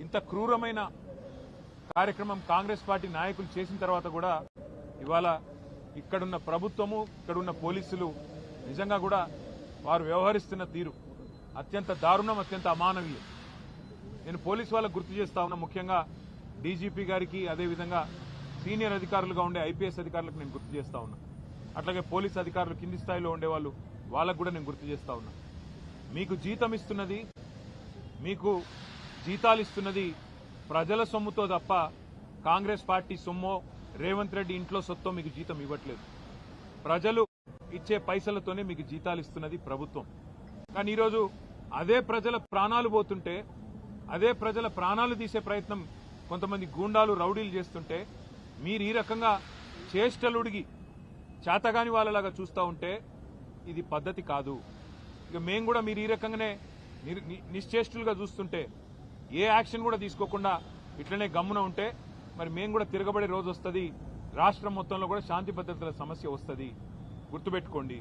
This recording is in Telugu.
ఇంత క్రూరమైన కార్యక్రమం కాంగ్రెస్ పార్టీ నాయకులు చేసిన తర్వాత కూడా ఇవాళ ఇక్కడున్న ప్రభుత్వము ఇక్కడున్న పోలీసులు నిజంగా కూడా వారు వ్యవహరిస్తున్న తీరు అత్యంత దారుణం, అత్యంత అమానవీయం. నేను పోలీసు వాళ్ళకు గుర్తు చేస్తా ఉన్నా, ముఖ్యంగా డీజీపీ గారికి అదేవిధంగా సీనియర్ అధికారులుగా ఉండే ఐపీఎస్ అధికారులకు నేను గుర్తు చేస్తా ఉన్నా. అట్లాగే పోలీసు అధికారులు కింది స్థాయిలో ఉండేవాళ్ళు వాళ్ళకు కూడా నేను గుర్తు చేస్తా ఉన్నా. మీకు జీతం ఇస్తున్నది, మీకు జీతాలు ఇస్తున్నది ప్రజల సొమ్ముతో తప్ప కాంగ్రెస్ పార్టీ సొమ్మో రేవంత్ రెడ్డి ఇంట్లో సొత్తో మీకు జీతం ఇవ్వట్లేదు. ప్రజలు ఇచ్చే పైసలతోనే మీకు జీతాలు ఇస్తున్నది ప్రభుత్వం. కానీ ఈరోజు అదే ప్రజల ప్రాణాలు పోతుంటే, అదే ప్రజల ప్రాణాలు తీసే ప్రయత్నం కొంతమంది గూండాలు రౌడీలు చేస్తుంటే మీరు ఈ రకంగా చేష్టలుడిగి చేతగాని వాళ్ళలాగా చూస్తూ ఉంటే ఇది పద్ధతి కాదు. ఇక మేము కూడా మీరు ఈ రకంగానే నిశ్చేష్టులుగా చూస్తుంటే ఏ యాక్షన్ కూడా తీసుకోకుండా ఇట్లనే గమ్మున ఉంటే మరి మేము కూడా తిరగబడే రోజు వస్తుంది. రాష్ట్రం మొత్తంలో కూడా శాంతి భద్రతల సమస్య వస్తుంది. గుర్తుపెట్టుకోండి.